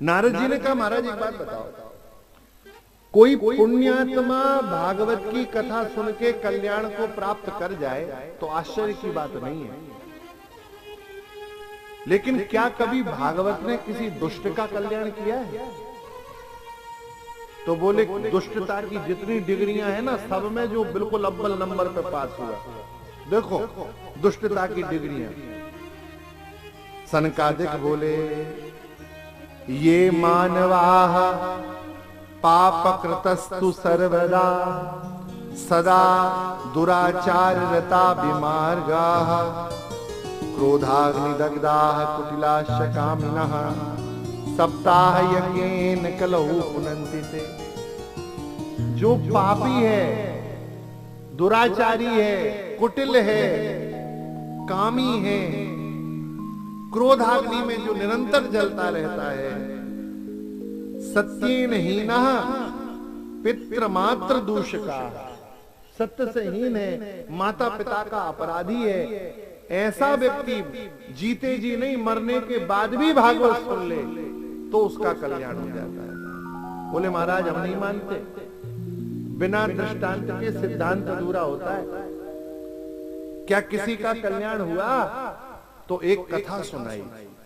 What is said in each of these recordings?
नारद जी ने कहा महाराज एक बात बताओ, कोई पुण्यात्मा भागवत की कथा सुन के कल्याण को प्राप्त कर जाए तो आश्चर्य की बात नहीं है, लेकिन क्या कभी भागवत ने किसी दुष्ट का कल्याण किया है? तो बोले दुष्टता की जितनी डिग्रियां हैं ना, सब में जो बिल्कुल अव्वल नंबर पे पास हुआ, देखो दुष्टता की डिग्रियां। सनकादिक बोले ये मानवाः पापकृतस्तु सर्वदा सदा दुराचाररता विमार्गाः क्रोधाग्निदग्धाः कुटिलाश्च कामिनः सप्ताह यज्ञेन कलहु पुनन्ति ते। जो पापी है, दुराचारी है, कुटिल है, कामी है, क्रोधाग्नि में जो निरंतर जलता रहता है, सत्येन हीनः पितृमात्र दूषका, सत्य से हीन है, माता पिता का अपराधी है, ऐसा व्यक्ति जीते जी नहीं मरने के बाद भी भागवत सुन ले तो उसका कल्याण हो जाता है। बोले महाराज हम नहीं मानते, बिना दृष्टांत के सिद्धांत अधूरा होता है। क्या किसी का कल्याण हुआ? तो एक कथा सुनाई,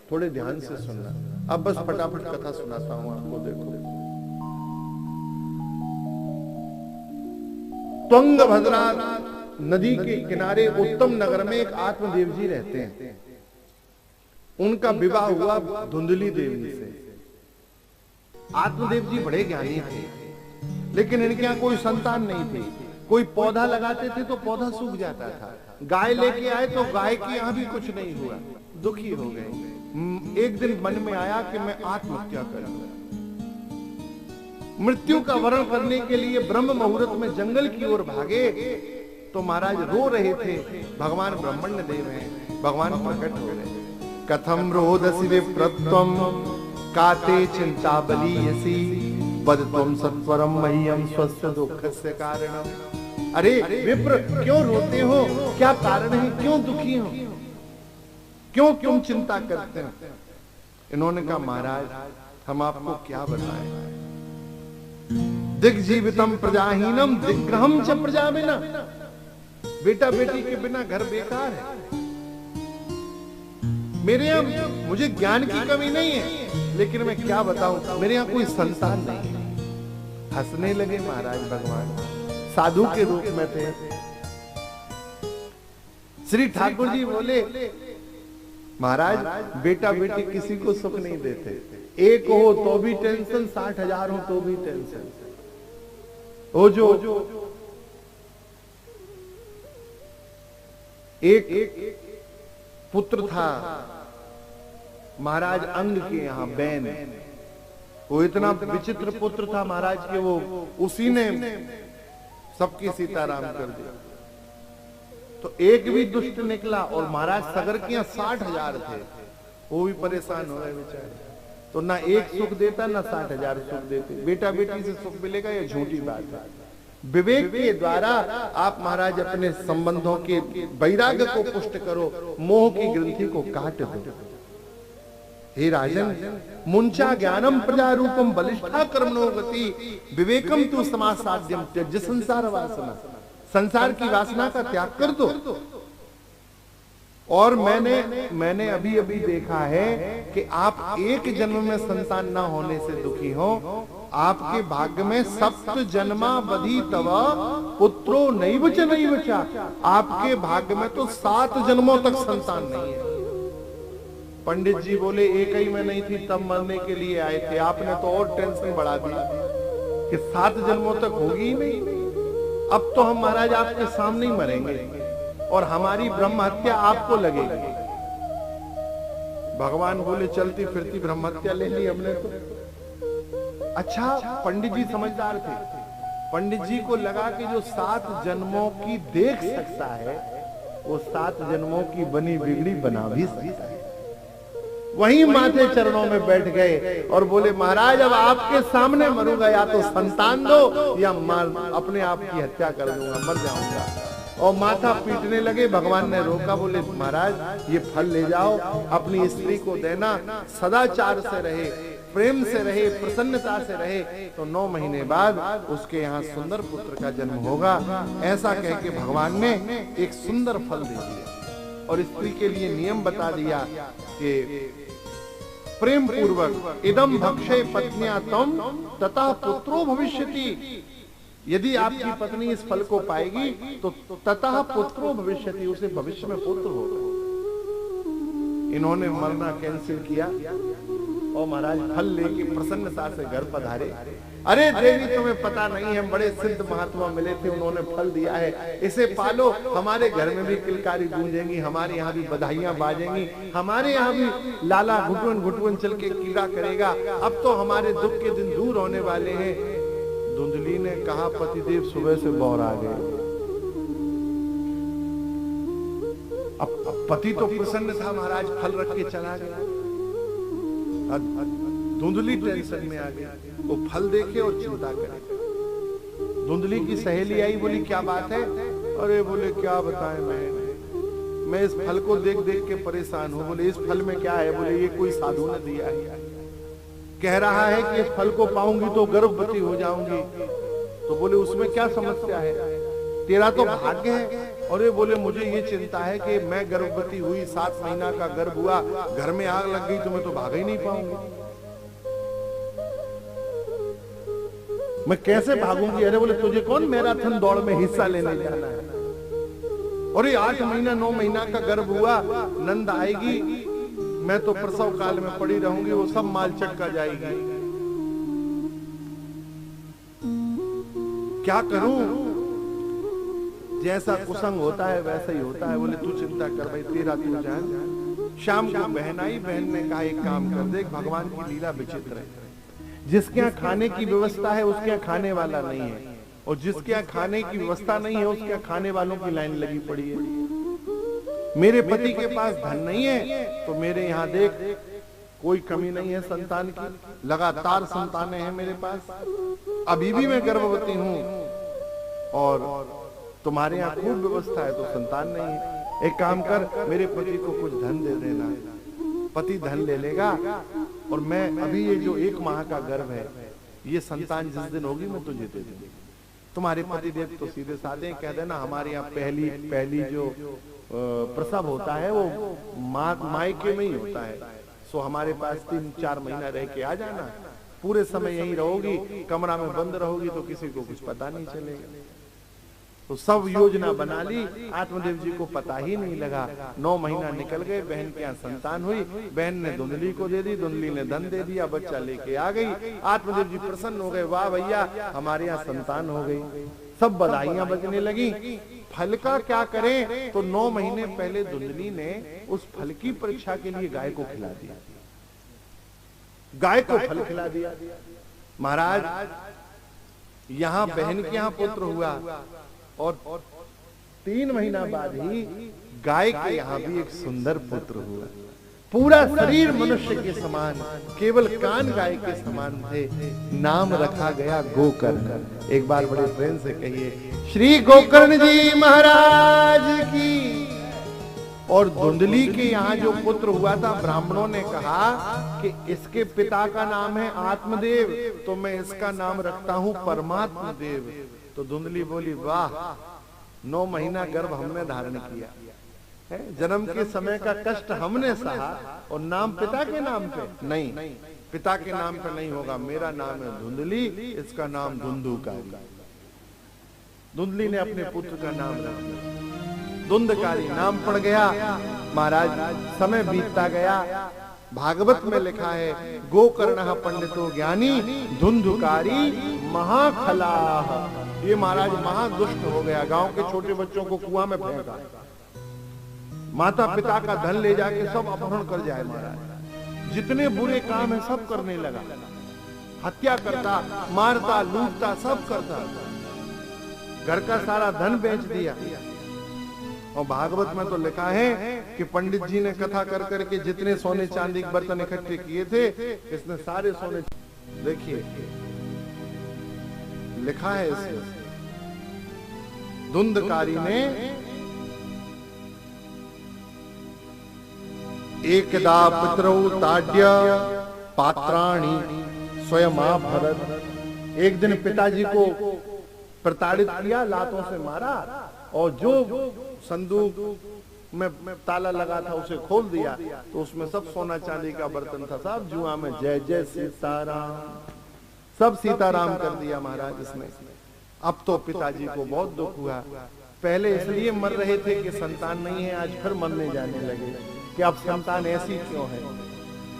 थोड़े ध्यान से सुनना। अब बस फटाफट कथा सुनाता हूं आपको। देखो, तुंगभद्रा नदी के किनारे उत्तम नगर में एक आत्मदेव जी रहते हैं। उनका विवाह हुआ धुंधली देवी से। आत्मदेव जी बड़े ज्ञानी थे, लेकिन इनके यहाँ कोई संतान नहीं थी। कोई पौधा लगाते थे तो पौधा सूख जाता था, गाय लेके आए तो गाय के यहाँ भी कुछ नहीं हुआ, दुखी हो गए। एक दिन मन में आया कि मैं आत्महत्या करूंगा। मृत्यु का वर्ण करने के लिए ब्रह्म मुहूर्त में जंगल की ओर भागे तो महाराज रो रहे थे। भगवान ब्रह्मण्य देव हैं, भगवान प्रकट हो रहे। कथम रोदसी विप्रत्वम काते चिंता बलीयसी वदत्वम सत्वरम मह्यम स्वस्थ दुःखस्य कारणम। अरे विप्र क्यों रोते हो, क्या कारण है, क्यों दुखी हो, क्यों क्यों चिंता करते हो? इन्होंने कहा महाराज हम आपको क्या बताएं, दिग्जीवितम प्रजाहीनम दिग्ग्रहम च प्रजा बिना। बेटा बेटी के बिना घर बेकार है। मेरे यहाँ मुझे ज्ञान की कमी नहीं है, लेकिन मैं क्या बताऊं, मेरे यहाँ कोई संतान नहीं है। हंसने लगे महाराज भगवान, साधु के रूप में थे। श्री ठाकुर जी बोले महाराज बेटा बेटी किसी को सुख नहीं देते, एक हो तो भी टेंशन, 60,000 हो तो भी टेंशन। वो जो एक पुत्र था महाराज अंग के यहाँ बैन, वो इतना विचित्र पुत्र था महाराज के, वो उसी ने सबकी सीताराम कर दिया। तो एक भी दुष्ट निकला और महाराज सगर के यहाँ 60,000 थे, वो भी परेशान हो गए बेचारे। तो ना एक सुख देता ना 60,000 सुख देते। बेटा बेटी से सुख मिलेगा ये झूठी बात है। विवेक के द्वारा आप महाराज अपने संबंधों के वैराग्य को पुष्ट करो, मोह की ग्रंथि को काट दो। हे राजन, मुंचा ज्ञानम प्रजारूपम बलिष्ठा कर्मणो गति विवेकम तु समासाध्यम त्यज संसार वासना। संसार की वासना का त्याग कर दो। और मैंने अभी अभी देखा है कि आप एक जन्म में संतान ना होने से दुखी हो, आपके भाग्य में सप्त जन्मावधि तव पुत्रो नैव च नैव च, आपके भाग्य में तो 7 जन्मों तक संतान नहीं है। पंडित जी बोले एक ही में नहीं थी तब मरने के लिए आए थे, आपने तो और टेंशन बढ़ा दी कि 7 जन्मों तक होगी ही नहीं। अब तो हम महाराज आपके सामने ही मरेंगे और हमारी ब्रह्म हत्या आपको लगेगी। भगवान बोले चलती फिरती ब्रह्म हत्या ले ली हमने तो। अच्छा, पंडित जी समझदार थे। पंडित जी को लगा कि जो 7 जन्मों की देख सकता है वो 7 जन्मों की बनी बिगड़ी बना भी सकता है। वहीं माथे चरणों में बैठ गए और बोले महाराज अब आपके सामने मरूंगा, या तो संतान दो या अपने आप की हत्या कर दूंगा, मर जाऊंगा। और माथा पीटने लगे। भगवान ने रोका, बोले महाराज ये फल ले जाओ, अपनी स्त्री को देना, सदाचार से रहे, प्रेम से रहे, प्रसन्नता से रहे, तो 9 महीने बाद उसके यहाँ सुंदर पुत्र का जन्म होगा। ऐसा कह के भगवान ने एक सुंदर फल दे दिया और स्त्री के लिए नियम बता दिया कि प्रेम पूर्वक इदम भक्षे पत्निया तम तथा पुत्रो भविष्यति। यदि आपकी पत्नी इस फल को पाएगी तो ततः पुत्रो भविष्यति, उसे भविष्य में पुत्र होगा। इन्होंने मरना कैंसिल किया और महाराज फल लेके प्रसन्नता से घर पधारे। अरे देवी तुम्हें पता नहीं है, बड़े सिद्ध महात्मा मिले थे, उन्होंने फल दिया है, इसे पालो, हमारे घर में भी किलकारी गूंजेंगी, हमारे यहाँ भी बधाइयां बाजेंगी, हमारे यहाँ भी लाला घुटवन घुटवन चल के कीड़ा करेगा, अब तो हमारे दुख के दिन दूर होने वाले हैं। धुंधली ने कहा पतिदेव सुबह से बौर आ गए। अब पति तो प्रसन्न था महाराज, फल रख के चला गया। धुंधली टेंशन में आ गई, वो फल देखे और चिंता करे। धुंधली की सहेली आई, बोली क्या बात है? अरे बोले क्या बताएं, मैं इस फल को देख देख के परेशान हूं। बोले इस फल में क्या है? बोले ये कोई साधु ने दिया है, कह रहा है कि इस फल को पाऊंगी तो गर्भवती हो जाऊंगी। तो बोले उसमें क्या समस्या है, तेरा तो भाग्य है। और ये बोले मुझे ये चिंता है कि मैं गर्भवती हुई, 7 महीना का गर्भ हुआ, घर में आग लग गई तो मैं तो भाग ही नहीं पाऊंगी, मैं कैसे भागूंगी? अरे बोले तुझे कौन मैराथन दौड़ में हिस्सा लेने जाना है? और ये 8 महीना 9 महीना का गर्भ हुआ, नंद आएगी, मैं तो प्रसव काल में पड़ी रहूंगी, वो सब माल चटका जाएगी, क्या करूं? जैसा कुसंग होता है वैसा ही होता है। बोले तू चिंता कर भाई, तेरा तू जान। शाम को बहन आई, बहन ने कहा एक काम कर दे, भगवान की लीला विचित्र है, जिसके यहाँ खाने की व्यवस्था है उसके यहाँ खाने वाला नहीं है, और जिसके यहाँ खाने की व्यवस्था नहीं है उसके यहाँ खाने वालों की लाइन लगी पड़ी है। मेरे पति के पास धन नहीं है तो मेरे यहाँ देख कोई कमी नहीं है संतान की, लगातार संतानें हैं मेरे पास, अभी भी मैं गर्भवती हूँ, और तुम्हारे यहाँ खूब व्यवस्था है तो संतान नहीं है। एक काम कर, मेरे पति को कुछ धन दे देना। पति धन ले लेगा और मैं अभी ये जो 1 माह का गर्भ है, ये संतान जिस दिन होगी मैं तुझे दे दूंगी। तुम्हारे पति देव तो सीधे साधे कह देना हमारे यहाँ पहली जो प्रसव होता है वो मायके में ही होता है, सो हमारे पास 3-4 महीना रह के आ जाना, पूरे समय यहीं रहोगी, कमरा में बंद रहोगी तो किसी को कुछ पता नहीं चलेगा। तो सब योजना बना ली, आत्मदेव जी को पता ही नहीं लगा। 9 महीना निकल गए, बहन के यहाँ संतान हुई, बहन ने धुंधली को दे दी, धुंधली ने धन दे दिया, बच्चा लेके आ गई। आत्मदेव जी प्रसन्न हो गए, वाह भैया हमारे यहाँ संतान हो गई, सब बधाइयां बजने लगी। फल का क्या करें? तो 9 महीने पहले धुंधली ने उस फल की परीक्षा के लिए गाय को खिला दिया, गाय को फल खिला दिया। महाराज यहाँ बहन के यहाँ पुत्र हुआ और 3 महीना बाद ही गाय के यहाँ भी एक सुंदर पुत्र हुआ। पूरा शरीर मनुष्य के समान, केवल कान गाय के समान थे। नाम रखा गया गोकर्ण। एक बार बड़े प्रेम से कहिए श्री गोकर्ण जी महाराज की। और धुंधली के यहाँ जो पुत्र हुआ था, ब्राह्मणों ने कहा कि इसके पिता का नाम है आत्मदेव, तो मैं इसका नाम रखता हूं परमात्मा देव। तो धुंधली बोली वाह, 9 महीना गर्भ हमने धारण किया है, जन्म के समय का कष्ट हमने सहा, और नाम पिता के नाम पे नहीं, पिता के नाम पे नहीं होगा, मेरा नाम है धुंधली, इसका नाम धुंधुकारी। धुंधली ने अपने पुत्र का नाम रख दिया, धुंधकारी नाम पड़ गया। महाराज समय बीतता गया, भागवत में लिखा है गोकर्ण पंडितो ज्ञानी धुंधुकारी महाखलाह। ये महाराज महादुष्ट हो गया, गांव के छोटे बच्चों को कुआं में फेंका, माता पिता का धन ले जाके सब अपहरण कर जाए महाराज, जितने बुरे काम है सब करने लगा, हत्या करता, मारता, लूटता, सब करता, घर का सारा धन बेच दिया। और भागवत में तो लिखा है कि पंडित जी ने कथा कर करके जितने सोने चांदी के बर्तन इकट्ठे किए थे, इसने सारे सोने, देखिए लिखा है इसमें, धुंधकारी ने एकदा पितरौ ताड्य अपात्राणि स्वयं भरत। एक दिन पिताजी को प्रताड़ित किया, लातों से मारा और जो संदूक में ताला लगा था उसे खोल दिया तो उसमें सब सोना चांदी का बर्तन था। सब जुआ में जय जय सीताराम, सब सीताराम कर दिया महाराज इसने। अब तो पिताजी को बहुत दुख हुआ। पहले इसलिए मर रहे थे कि संतान नहीं है, आज फिर मरने जाने लगे कि अब संतान ऐसी क्यों है।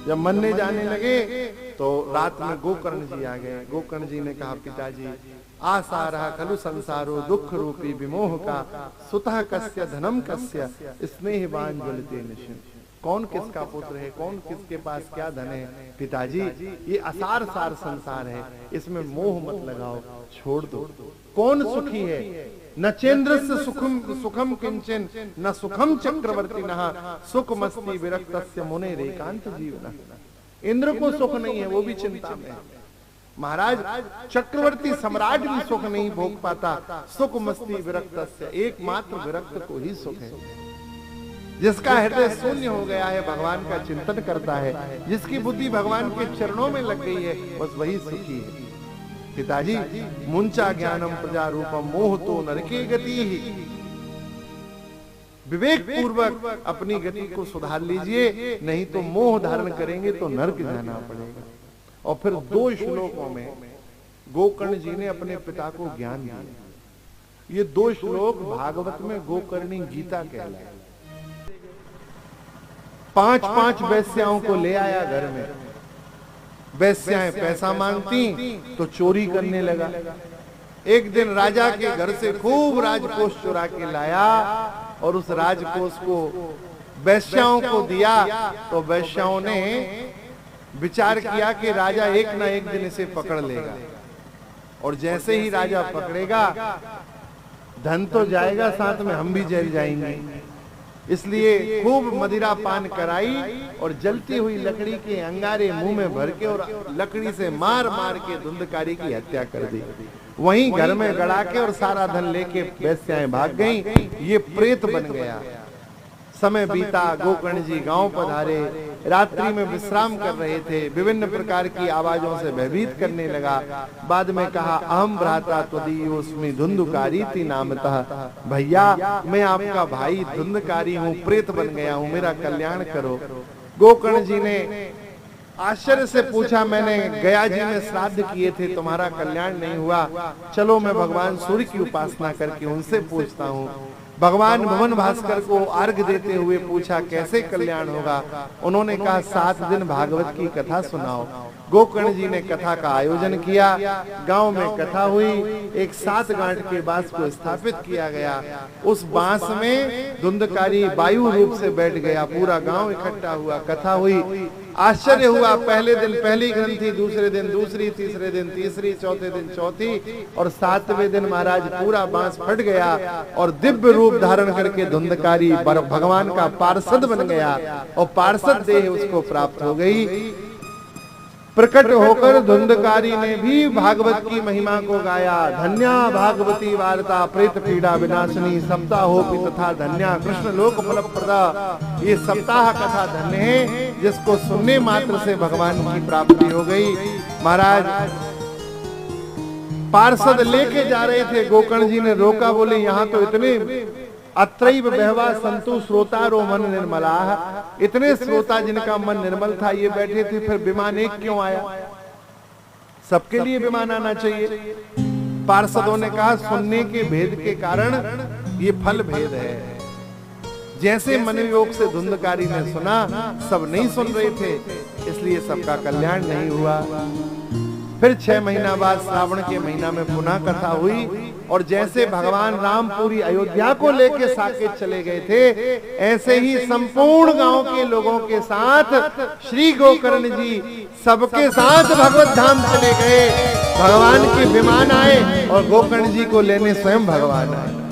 जब मरने जाने लगे तो रात में गोकर्ण जी आ गए। गोकर्ण जी ने कहा, पिताजी आसारः खलु संसारो दुख रूपी विमोह का, सुतः कस्य धनम कस्य स्नेहवान ज्वलते निशिन। कौन किसका पुत्र है, कौन किसके पास क्या धन है। पिताजी ये असार सार संसार है, इसमें मोह मत लगाओ, छोड़ दो। कौन सुखी है, न चेन्द्रस्य सुखम किंचन न सुखम चक्रवर्तिनः सुख मस्ति विरक्तस्य मुने एकांत जीवन। इंद्र को सुख नहीं है, वो भी चिंता में है। महाराज चक्रवर्ती सम्राट भी सुख नहीं भोग पाता, सुख मस्ती विरक्तस्य, एकमात्र विरक्त को ही सुख है। जिसका हृदय शून्य हो गया है, भगवान का चिंतन करता है, जिसकी बुद्धि भगवान के चरणों में लग गई है, बस वही सुखी है। पिताजी मुंचा ज्ञानम प्रजा रूपम मोह तो नरके गति ही। विवेक पूर्वक अपनी गति को सुधार लीजिए, नहीं तो मोह धारण करेंगे तो नरक जाना पड़ेगा। और फिर 2 श्लोकों में गोकर्ण जी ने अपने पिता को ज्ञान दिया। ये 2 श्लोक भागवत में गोकर्णी गीता कहलाए। 5-5 वैश्याओं को ले आया घर में। वैश्याएं पैसा मांगती तो चोरी करने लगा। एक दिन राजा के घर से खूब राजकोष चुरा के लाया और उस राजकोष को वैश्याओं को दिया। तो वैश्याओं ने विचार किया कि राजा एक ना एक दिन इसे पकड़ लेगा, और जैसे ही राजा पकड़ेगा धन तो जाएगा, साथ में हम भी जल जाएंगे। इसलिए खूब मदिरा पान कराई और जलती हुई लकड़ी के अंगारे मुंह में भर के और लकड़ी से मार मार के धुंधकारी की हत्या कर दी। वहीं घर में गड़ा के और सारा धन लेके वैश्याएं भाग गईं। ये प्रेत बन गया। समय बीता, गोकर्ण जी गांव पधारे, रात्रि में विश्राम कर रहे थे। विभिन्न प्रकार की आवाजों से भयभीत करने लगा। बाद में कहा, अहम भ्राता त्वदीयोस्मि धुंधकारी नामतः। भैया मैं आपका भाई धुंधकारी हूँ, प्रेत बन गया हूँ, मेरा कल्याण करो। गोकर्ण जी ने आश्चर्य से पूछा, मैंने गया जी में श्राद्ध किए थे, तुम्हारा कल्याण नहीं हुआ। चलो मैं भगवान सूर्य की उपासना करके उनसे पूछता हूँ। भगवान भुवन भास्कर को अर्घ देते हुए पूछा, कैसे कल्याण होगा। उन्होंने कहा, 7 दिन भागवत की कथा सुनाओ। गोकर्ण जी ने कथा का आयोजन किया। गांव में कथा हुई। एक 7 गांठ के बांस को स्थापित किया गया। उस बांस में धुंधकारी वायु रूप से बैठ गया। पूरा गांव इकट्ठा हुआ, कथा हुई। आश्चर्य हुआ। पहले दिन पहली ग्रंथि, दूसरे दिन दूसरी, तीसरे दिन तीसरी, चौथे दिन चौथी, और 7वें दिन महाराज पूरा बांस फट गया और दिव्य रूप धारण करके धुंधकारी भगवान का पार्षद बन गया और पार्षद देह उसको प्राप्त हो गई। प्रकट होकर धुंधकारी ने भी भागवत की महिमा को गाया। धन्या भागवती वार्ता प्रेत पीड़ा विनाशिनी सप्ताहोपि तथा धन्या कृष्ण लोक फलप्रदा। ये सप्ताह कथा धन्य है, जिसको सुनने मात्र से भगवान की प्राप्ति हो गई। महाराज पार्षद लेके जा रहे थे, गोकर्ण जी ने रोका, बोले यहाँ तो इतने अत्रैव बहवा संतु श्रोतारो मन निर्मला। इतने श्रोता जिनका मन निर्मल था ये बैठे थे, फिर विमान एक क्यों आया। सबके लिए विमान आना चाहिए। पार्षदों ने कहा, सुनने के भेद के कारण ये फल भेद है। जैसे मनोयोग से धुंधकारी ने सुना, सब नहीं सुन रहे थे, इसलिए सबका कल्याण नहीं हुआ। फिर 6 महीना बाद श्रावण के महीना में पुनः कथा हुई, और जैसे भगवान राम पूरी अयोध्या को लेके साकेत चले गए थे, ऐसे ही संपूर्ण गांव के लोगों के साथ श्री गोकर्ण जी सबके साथ भगवत धाम चले गए। भगवान के विमान आए और गोकर्ण जी को लेने स्वयं भगवान आए।